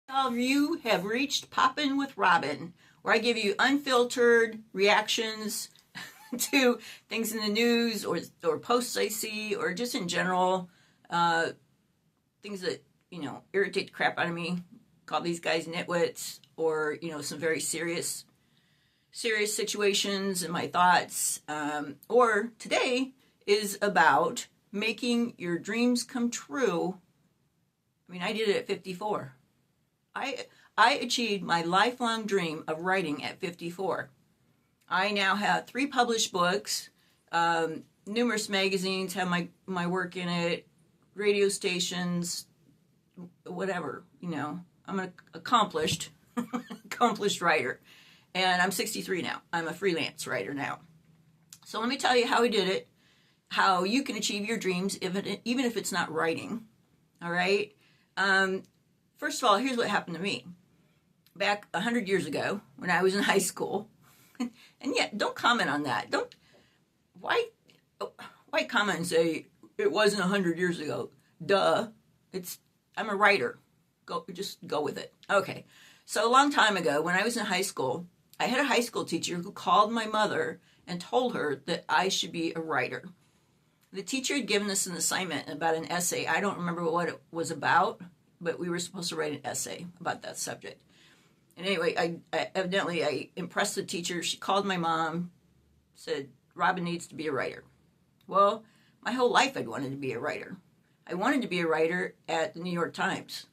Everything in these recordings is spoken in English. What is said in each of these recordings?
All of you have reached Poppin' with Robin, where I give you unfiltered reactions to things in the news or posts I see, or just in general, uh, things that, irritate the crap out of me. Call these guys nitwits, or, some very serious situations and my thoughts. Or today is about making your dreams come true. I mean, I did it at 54. I achieved my lifelong dream of writing at 54. I now have 3 published books. Numerous magazines have my work in it, radio stations, whatever. I'm an accomplished accomplished writer, and I'm 63 now. I'm a freelance writer now. So let me tell you how I did it, how you can achieve your dreams, even if it's not writing. All right. First of all, here's what happened to me. Back 100 years ago, when I was in high school, and yet, don't comment on that. Why comment and say, it wasn't 100 years ago? Duh. I'm a writer. Just go with it. Okay. So a long time ago, when I was in high school, I had a high school teacher who called my mother and told her that I should be a writer. The teacher had given us an assignment about an essay. I don't remember what it was about, but we were supposed to write an essay about that subject. And anyway, I impressed the teacher. She called my mom, said, Robin needs to be a writer. Well, my whole life I'd wanted to be a writer. I wanted to be a writer at the New York Times.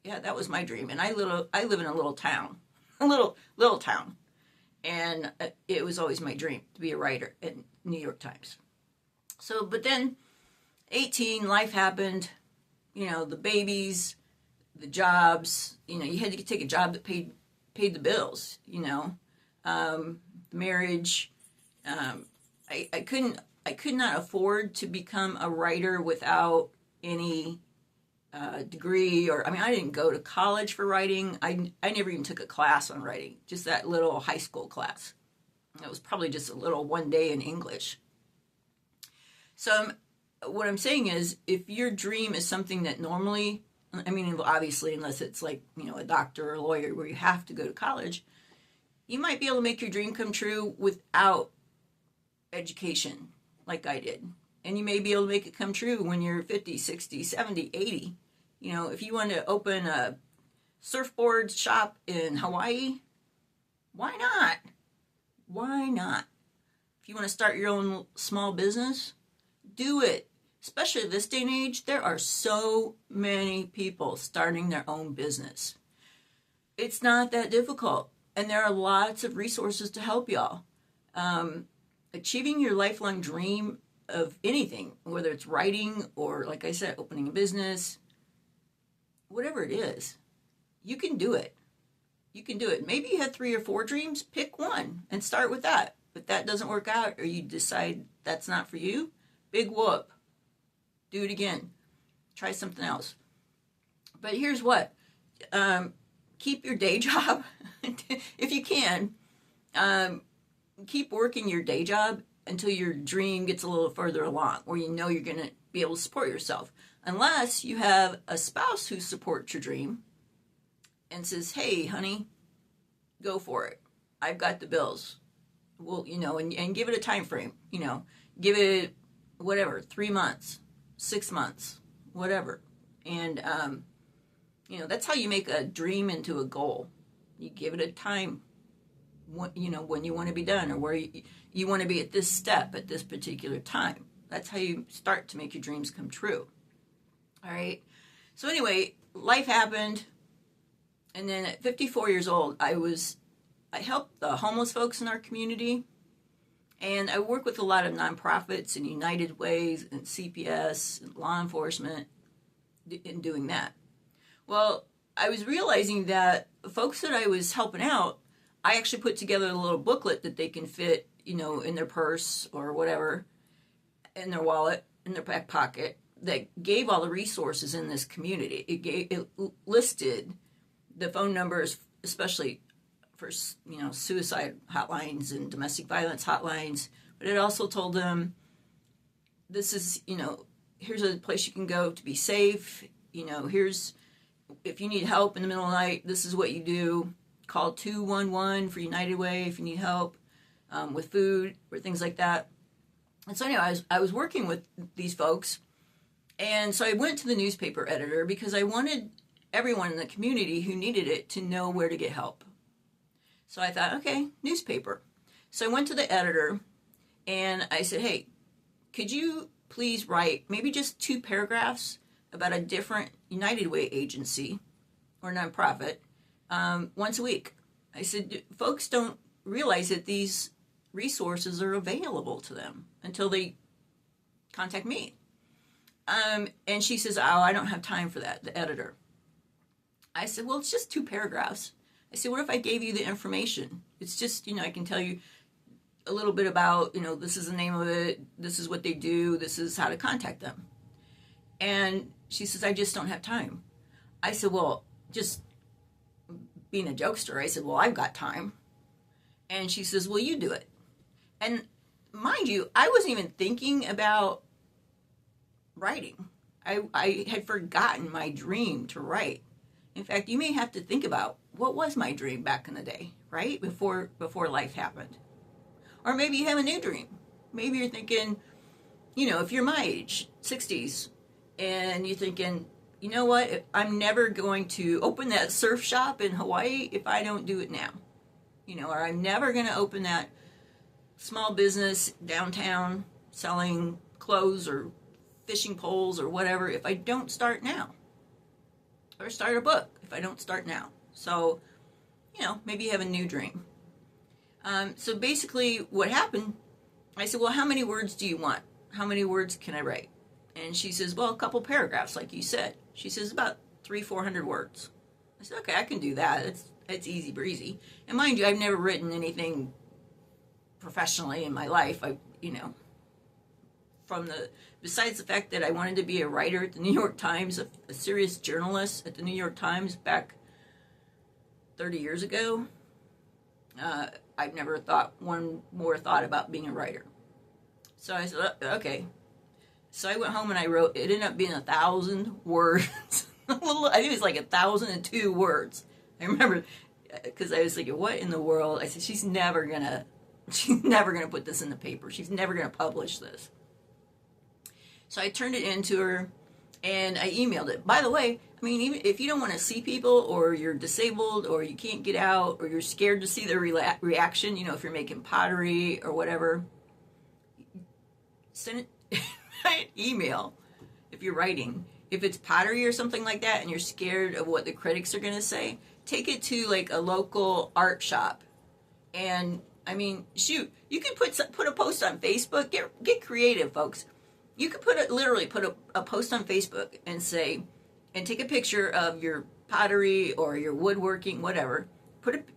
Yeah, that was my dream. And I live in a little town, a little town. And it was always my dream to be a writer at New York Times. So, but then 18, life happened, the babies, the jobs, you had to take a job that paid the bills, marriage. I could not afford to become a writer without any degree, I didn't go to college for writing. I never even took a class on writing, just that little high school class. It was probably just a little one day in English. So what I'm saying is, if your dream is something that normally, obviously, unless it's like, a doctor or a lawyer where you have to go to college, you might be able to make your dream come true without education, like I did. And you may be able to make it come true when you're 50, 60, 70, 80. If you want to open a surfboard shop in Hawaii, why not? Why not? If you want to start your own small business, do it. Especially this day and age, there are so many people starting their own business. It's not that difficult, and there are lots of resources to help y'all. Achieving your lifelong dream of anything, whether it's writing or, like I said, opening a business, whatever it is, you can do it. You can do it. Maybe you had 3 or 4 dreams, pick one and start with that. If that doesn't work out, or you decide that's not for you, big whoop. Do it again. Try something else. But here's what. Keep your day job. If you can. Keep working your day job until your dream gets a little further along, where you're going to be able to support yourself. Unless you have a spouse who supports your dream and says, hey, honey, go for it. I've got the bills. Well, and give it a time frame. Give it, whatever, 3 months. 6 months, whatever. And, that's how you make a dream into a goal. You give it a time, when you want to be done, or where you want to be at this step at this particular time. That's how you start to make your dreams come true. All right. So anyway, life happened. And then at 54 years old, I helped the homeless folks in our community. And I work with a lot of nonprofits and United Ways and CPS and law enforcement in doing that. Well, I was realizing that folks that I was helping out, I actually put together a little booklet that they can fit, in their purse or whatever, in their wallet, in their back pocket, that gave all the resources in this community. It listed the phone numbers, especially for, suicide hotlines and domestic violence hotlines, but it also told them, this is, here's a place you can go to be safe, here's if you need help in the middle of the night, this is what you do. Call 211 for United Way if you need help with food or things like that. And so anyway, I was working with these folks, and so I went to the newspaper editor because I wanted everyone in the community who needed it to know where to get help. So I thought, okay, newspaper. So I went to the editor and I said, hey, could you please write maybe just 2 paragraphs about a different United Way agency or nonprofit once a week? I said, folks don't realize that these resources are available to them until they contact me. And she says, oh, I don't have time for that, the editor. I said, well, it's just 2 paragraphs. I said, what if I gave you the information? It's just, I can tell you a little bit about, this is the name of it, this is what they do, this is how to contact them. And she says, I just don't have time. I said, well, just being a jokester, I said, well, I've got time. And she says, well, you do it. And mind you, I wasn't even thinking about writing. I had forgotten my dream to write. In fact, you may have to think about what was my dream back in the day, right? Before life happened. Or maybe you have a new dream. Maybe you're thinking, if you're my age, 60s, and you're thinking, you know what, I'm never going to open that surf shop in Hawaii if I don't do it now. Or I'm never going to open that small business downtown selling clothes or fishing poles or whatever if I don't start now. Or start a book if I don't start now. So, maybe you have a new dream. So basically what happened, I said, well, how many words do you want? How many words can I write? And she says, well, a couple paragraphs, like you said. She says about 300-400 words. I said, okay, I can do that. It's easy breezy. And mind you, I've never written anything professionally in my life. Besides the fact that I wanted to be a writer at the New York Times, a serious journalist at the New York Times back 30 years ago, I've never thought one more thought about being a writer. So I said, okay. So I went home and I wrote, it ended up being 1,000 words. I think it was like 1,002 words. I remember, because I was thinking, what in the world? I said, she's never gonna put this in the paper. She's never gonna publish this. So I turned it into her, and I emailed it. By the way, even if you don't want to see people, or you're disabled, or you can't get out, or you're scared to see their reaction, if you're making pottery or whatever, send it an email if you're writing. If it's pottery or something like that, and you're scared of what the critics are going to say, take it to like a local art shop. And, shoot, you can put a post on Facebook. Get creative, folks. You could literally put a post on Facebook and say, and take a picture of your pottery or your woodworking, whatever.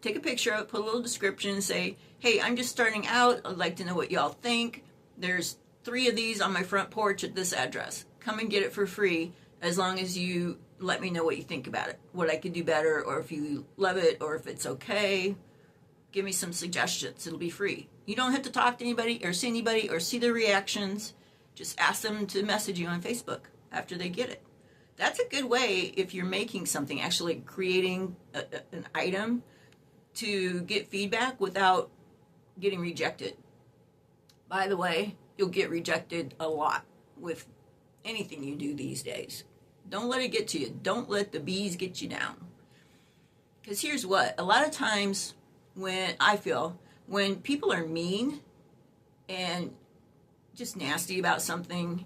Take a picture of it, put a little description and say, hey, I'm just starting out. I'd like to know what y'all think. There's 3 of these on my front porch at this address. Come and get it for free as long as you let me know what you think about it, what I could do better, or if you love it, or if it's okay. Give me some suggestions. It'll be free. You don't have to talk to anybody or see their reactions. Just ask them to message you on Facebook after they get it. That's a good way, if you're making something, actually creating an item, to get feedback without getting rejected. By the way, you'll get rejected a lot with anything you do these days. Don't let it get to you. Don't let the bees get you down. Because here's what, a lot of times when people are mean and just nasty about something,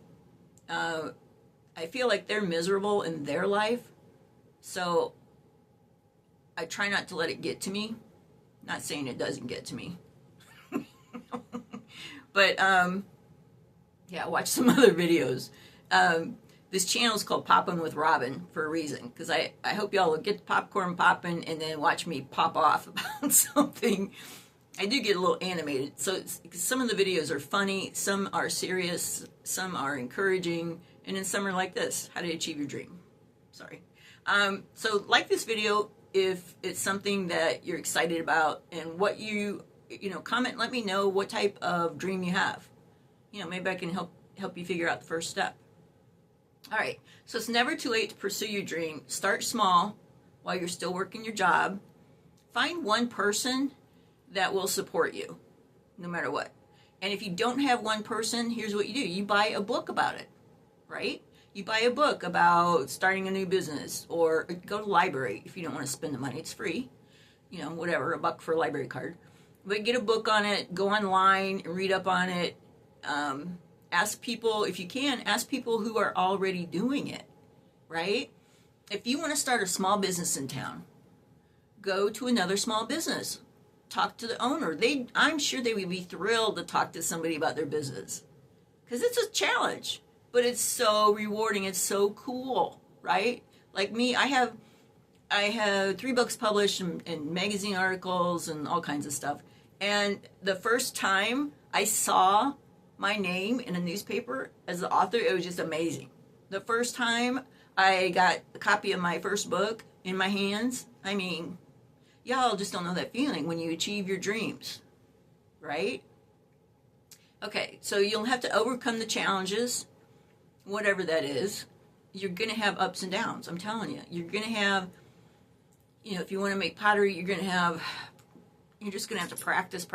I feel like they're miserable in their life. So I try not to let it get to me. Not saying it doesn't get to me. But, watch some other videos. This channel is called Poppin' with Robin for a reason. Because I hope y'all will get the popcorn popping and then watch me pop off about something. I do get a little animated. So some of the videos are funny. Some are serious. Some are encouraging. And then some are like this: how to achieve your dream. Sorry. So like this video if it's something that you're excited about, and what comment, let me know what type of dream you have. Maybe I can help you figure out the first step. All right. So it's never too late to pursue your dream. Start small while you're still working your job. Find one person that will support you no matter what. And if you don't have one person, here's what you do. You buy a book about it, right? You buy a book about starting a new business, or go to the library if you don't want to spend the money. It's free, whatever, $1 for a library card. But get a book on it, go online and read up on it. Ask people, if you can, ask people who are already doing it, right? If you want to start a small business in town, go to another small business. Talk to the owner. I'm sure they would be thrilled to talk to somebody about their business, because it's a challenge, but it's so rewarding. It's so cool, right? Like me, I have 3 books published and magazine articles and all kinds of stuff. And the first time I saw my name in a newspaper as the author, it was just amazing. The first time I got a copy of my first book in my hands, I mean, y'all just don't know that feeling when you achieve your dreams, right? Okay, so you'll have to overcome the challenges, whatever that is. You're going to have ups and downs, I'm telling you. You're going to have, if you want to make pottery, you're just going to have to practice.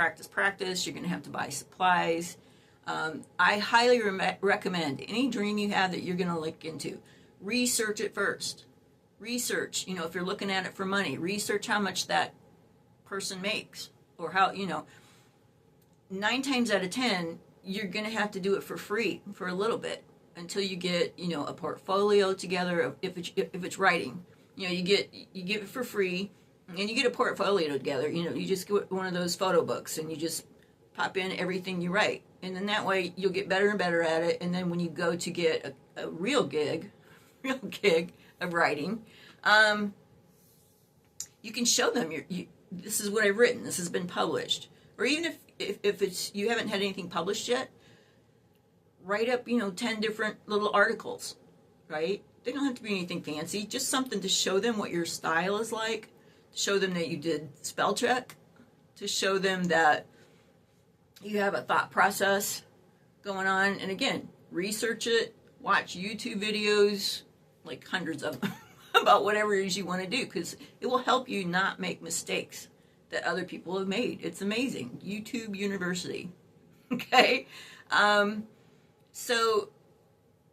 You're going to have to buy supplies. I highly recommend any dream you have that you're going to look into, research it first. Research, if you're looking at it for money, research how much that person makes, or how, 9 times out of 10, you're going to have to do it for free for a little bit until you get, a portfolio together. If it's writing, you get it for free, and you get a portfolio together. You just get one of those photo books and you just pop in everything you write, and then that way you'll get better and better at it. And then when you go to get a real gig of writing, you can show them this is what I've written, this has been published. Or even if it's you haven't had anything published yet, write up 10 different little articles, right? They don't have to be anything fancy, just something to show them what your style is like, to show them that you did spell check, to show them that you have a thought process going on. And again, research it, watch YouTube videos, like hundreds of them, about whatever it is you want to do, because it will help you not make mistakes that other people have made. It's amazing. YouTube University. Okay? So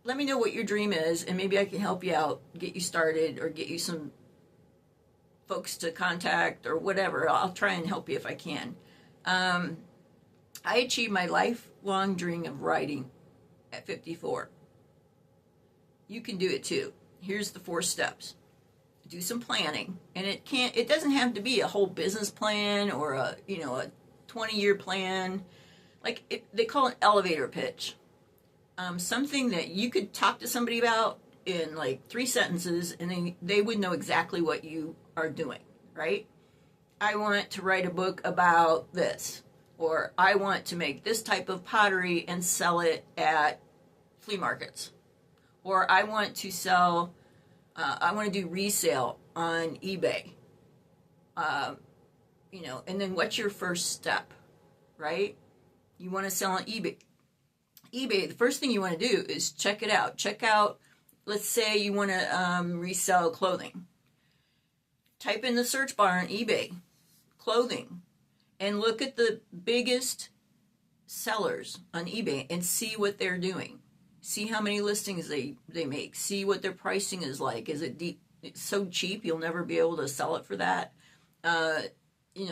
let me know what your dream is, and maybe I can help you out, get you started, or get you some folks to contact, or whatever. I'll try and help you if I can. I achieved my lifelong dream of writing at 54. You can do it too. Here's the 4 steps. Do some planning, and it doesn't have to be a whole business plan or a 20-year plan. Like they call it elevator pitch. Something that you could talk to somebody about in like 3 sentences, and they would know exactly what you are doing, right? I want to write a book about this, or I want to make this type of pottery and sell it at flea markets, or I want to sell. I want to do resale on eBay. And then what's your first step, right? You want to sell on eBay. The first thing you want to do is check it out. Check out, let's say you want to resell clothing. Type in the search bar on eBay, clothing, and look at the biggest sellers on eBay and see what they're doing. See how many listings they make. See what their pricing is like. Is it deep? It's so cheap you'll never be able to sell it for that.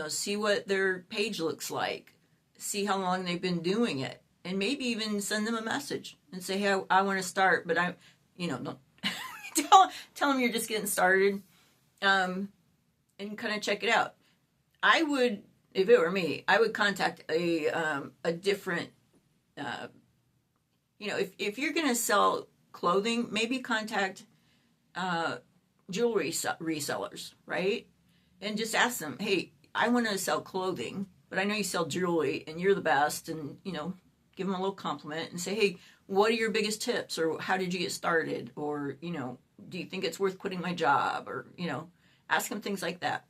See what their page looks like. See how long they've been doing it, and maybe even send them a message and say, "Hey, I want to start, but don't tell them you're just getting started, and kind of check it out." I would, if it were me, I would contact a different. If you're going to sell clothing, maybe contact jewelry resellers, right? And just ask them, hey, I want to sell clothing, but I know you sell jewelry and you're the best. And, give them a little compliment and say, hey, what are your biggest tips? Or how did you get started? Or, do you think it's worth quitting my job? Or, ask them things like that.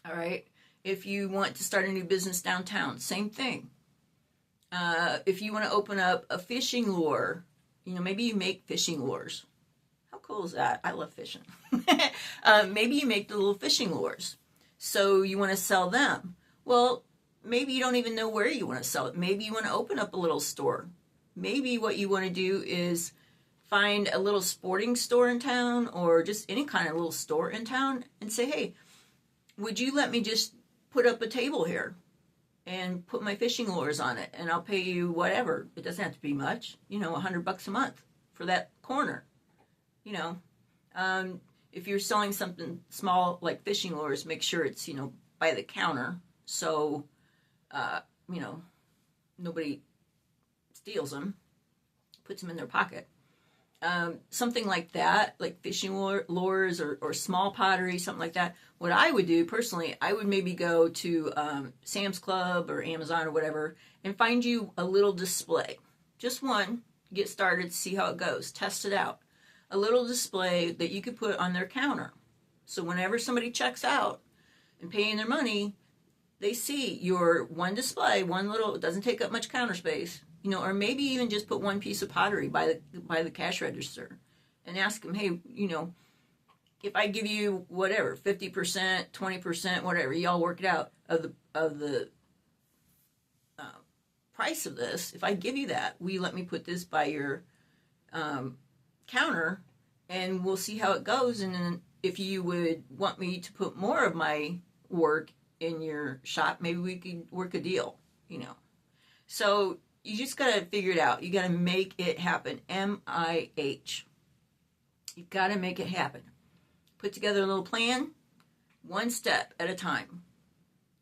All right. If you want to start a new business downtown, same thing. If you want to open up a fishing lure maybe you make fishing lures. How cool is that? I love fishing. Maybe you make the little fishing lures. So you want to sell them. Well, maybe you don't even know where you want to sell it. Maybe you want to open up a little store. Maybe what you want to do is find a little sporting store in town, or just any kind of little store in town, and say, hey, would you let me just put up a table here and put my fishing lures on it, and I'll pay you whatever. It doesn't have to be much, $100 a month for that corner. If you're selling something small like fishing lures, make sure it's, by the counter, so, nobody steals them, puts them in their pocket. Something like that, like fishing lures or small pottery, something like that. What I would do personally, I would maybe go to Sam's Club or Amazon or whatever and find you a little display. Just one, get started, see how it goes, test it out. A little display that you could put on their counter. So whenever somebody checks out and paying their money, they see your one display, one little, it doesn't take up much counter space. Or maybe even just put one piece of pottery by the cash register and ask them, hey, if I give you whatever, 50%, 20%, whatever, y'all work it out of the price of this. If I give you that, will you let me put this by your counter, and we'll see how it goes. And then if you would want me to put more of my work in your shop, maybe we could work a deal, So you just got to figure it out. You got to make it happen. MIH. You got to make it happen. Put together a little plan, one step at a time.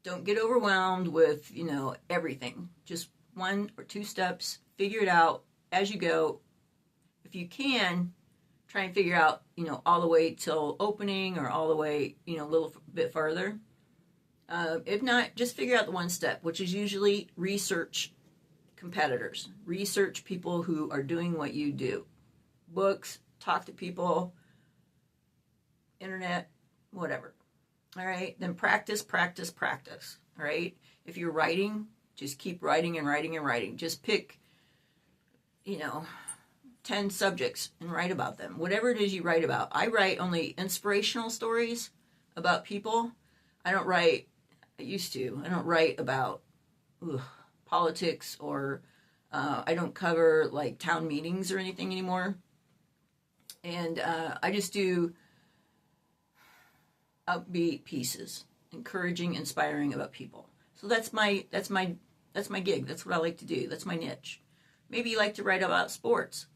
Don't get overwhelmed with, everything. Just 1 or 2 steps. Figure it out as you go. If you can, try and figure out, all the way till opening, or all the way, a little bit further. If not, just figure out the one step, which is usually research competitors. Research people who are doing what you do. Books, talk to people, internet, whatever. All right? Then practice, practice, practice. All right? If you're writing, just keep writing and writing and writing. Just pick, 10 subjects and write about them. Whatever it is you write about. I write only inspirational stories about people. I used to. I don't write about politics, or I don't cover like town meetings or anything anymore. And I just do upbeat pieces, encouraging, inspiring about people. So that's my gig. That's what I like to do. That's my niche. Maybe you like to write about sports.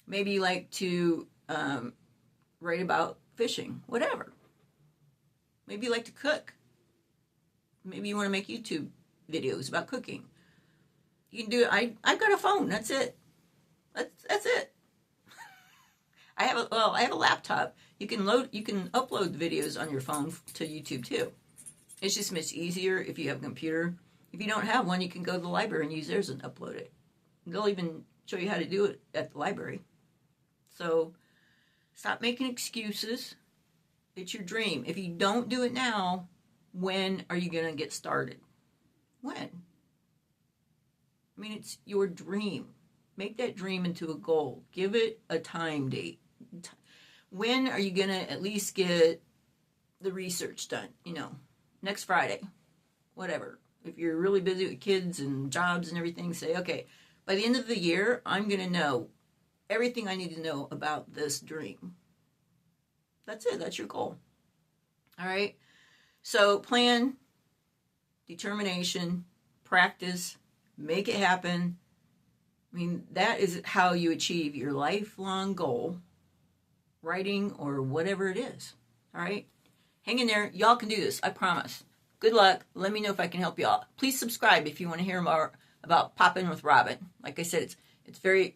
Maybe you like to write about fishing, whatever. Maybe you like to cook. Maybe you want to make YouTube videos about cooking. You can do it. I've got a phone. That's it. That's it. I have a laptop. You can upload the videos on your phone to YouTube too. It's just much easier if you have a computer. If you don't have one, you can go to the library and use theirs and upload it. They'll even show you how to do it at the library. So stop making excuses. It's your dream. If you don't do it now, when are you going to get started? When? It's your dream. Make that dream into a goal. Give it a time date. When are you going to at least get the research done? Next Friday, whatever. If you're really busy with kids and jobs and everything, say, okay, by the end of the year, I'm going to know everything I need to know about this dream. That's it. That's your goal. All right. So plan, determination, practice, make it happen. That is how you achieve your lifelong goal, writing or whatever it is. All right. Hang in there. Y'all can do this. I promise. Good luck. Let me know if I can help y'all. Please subscribe if you want to hear more about Poppin' with Robin. Like I said,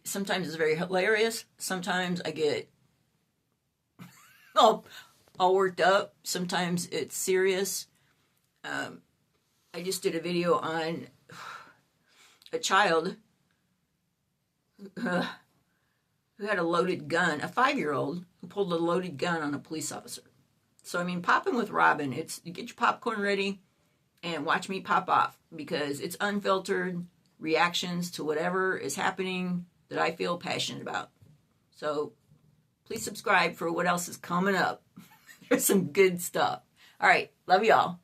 sometimes it's very hilarious. Sometimes I get all worked up. Sometimes it's serious. I just did a video on a child who had a loaded gun, a 5-year-old who pulled a loaded gun on a police officer. So, Popping with Robin, you get your popcorn ready and watch me pop off, because it's unfiltered reactions to whatever is happening that I feel passionate about. So please subscribe for what else is coming up. There's some good stuff. All right. Love y'all.